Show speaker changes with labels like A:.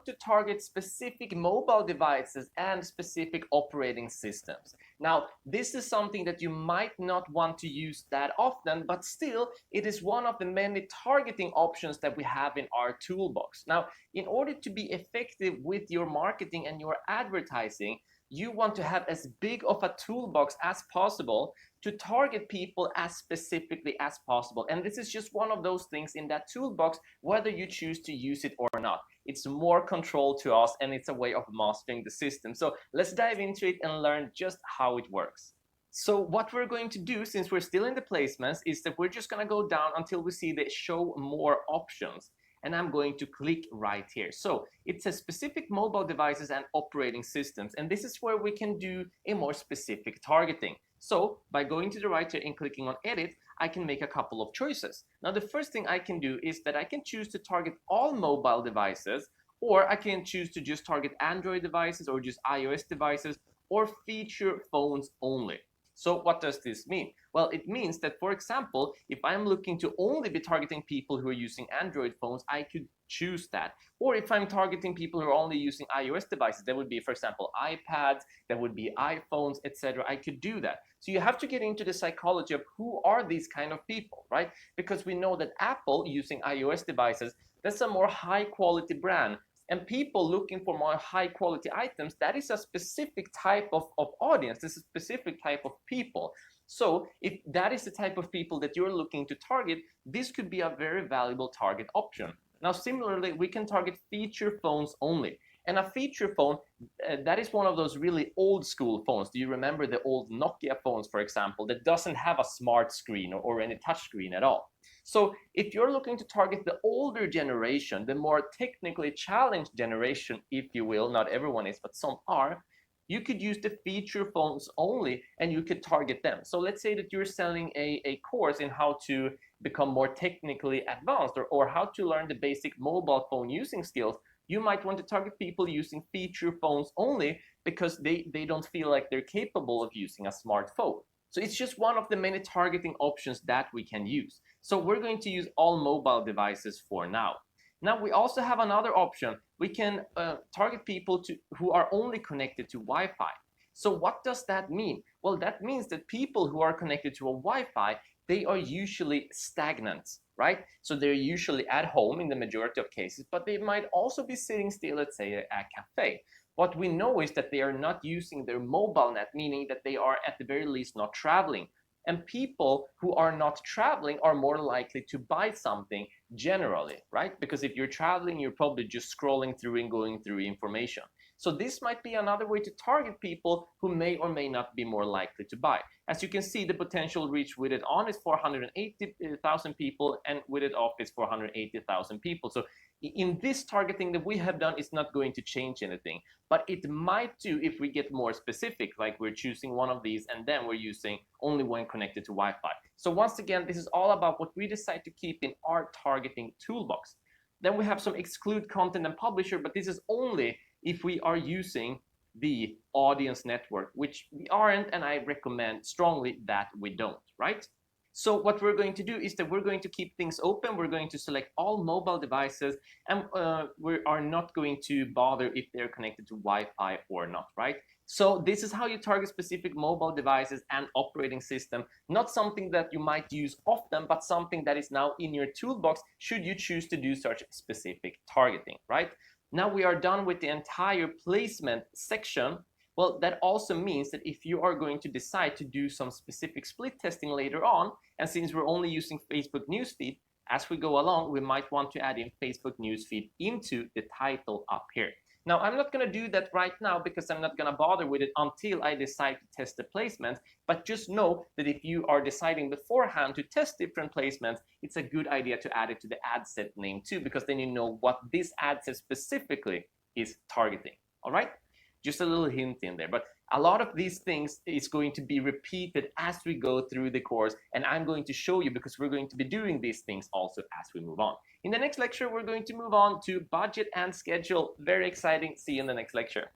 A: to target specific mobile devices and specific operating systems. Now, this is something that you might not want to use that often, but still, it is one of the many targeting options that we have in our toolbox. Now, in order to be effective with your marketing and your advertising, you want to have as big of a toolbox as possible to target people as specifically as possible. And this is just one of those things in that toolbox, whether you choose to use it or not. It's more control to us, and it's a way of mastering the system. So let's dive into it and learn just how it works. So what we're going to do, since we're still in the placements, is that we're just going to go down until we see the show more options. And I'm going to click right here. So it says specific mobile devices and operating systems. And this is where we can do a more specific targeting. So by going to the right here and clicking on edit, I can make a couple of choices. Now, the first thing I can do is that I can choose to target all mobile devices, or I can choose to just target Android devices or just iOS devices, or feature phones only. So what does this mean? Well, it means that, for example, if I'm looking to only be targeting people who are using Android phones, I could choose that. Or if I'm targeting people who are only using iOS devices, that would be, for example, iPads, that would be iPhones, etc. I could do that. So you have to get into the psychology of who are these kind of people, right? Because we know that Apple, using iOS devices, that's a more high quality brand. And people looking for more high quality items, that is a specific type of audience. This is a specific type of people. So if that is the type of people that you're looking to target, this could be a very valuable target option. Now, similarly, we can target feature phones only. And a feature phone, that is one of those really old school phones. Do you remember the old Nokia phones, for example, that doesn't have a smart screen or any touch screen at all? So if you're looking to target the older generation, the more technically challenged generation, if you will, not everyone is, but some are, you could use the feature phones only and you could target them. So let's say that you're selling a course in how to become more technically advanced, or how to learn the basic mobile phone using skills. You might want to target people using feature phones only because they don't feel like they're capable of using a smartphone. So it's just one of the many targeting options that we can use. So we're going to use all mobile devices for now. Now we also have another option. We can target people who are only connected to Wi-Fi. So what does that mean? Well, that means that people who are connected to a Wi-Fi, they are usually stagnant, right? So they're usually at home in the majority of cases, but they might also be sitting still, let's say, at a cafe. What we know is that they are not using their mobile net, meaning that they are at the very least not traveling. And people who are not traveling are more likely to buy something generally, right? Because if you're traveling, you're probably just scrolling through and going through information. So this might be another way to target people who may or may not be more likely to buy. As you can see, the potential reach with it on is 480,000 people, and with it off is 480,000 people. So in this targeting that we have done, is not going to change anything, but it might do if we get more specific, like we're choosing one of these and then we're using only one connected to Wi-Fi. So once again, this is all about what we decide to keep in our targeting toolbox. Then we have some exclude content and publisher, but this is only if we are using the audience network, which we aren't, and I recommend strongly that we don't, right? So what we're going to do is that we're going to keep things open. We're going to select all mobile devices, and we are not going to bother if they're connected to Wi-Fi or not, right? So this is how you target specific mobile devices and operating system. Not something that you might use often, but something that is now in your toolbox should you choose to do such specific targeting, right? Now we are done with the entire placement section. Well, that also means that if you are going to decide to do some specific split testing later on, and since we're only using Facebook newsfeed, as we go along, we might want to add in Facebook newsfeed into the title up here. Now, I'm not going to do that right now because I'm not going to bother with it until I decide to test the placements. But just know that if you are deciding beforehand to test different placements, it's a good idea to add it to the ad set name too, because then you know what this ad set specifically is targeting. All right? Just a little hint in there. But a lot of these things is going to be repeated as we go through the course, and I'm going to show you because we're going to be doing these things also as we move on. In the next lecture, we're going to move on to budget and schedule. Very exciting. See you in the next lecture.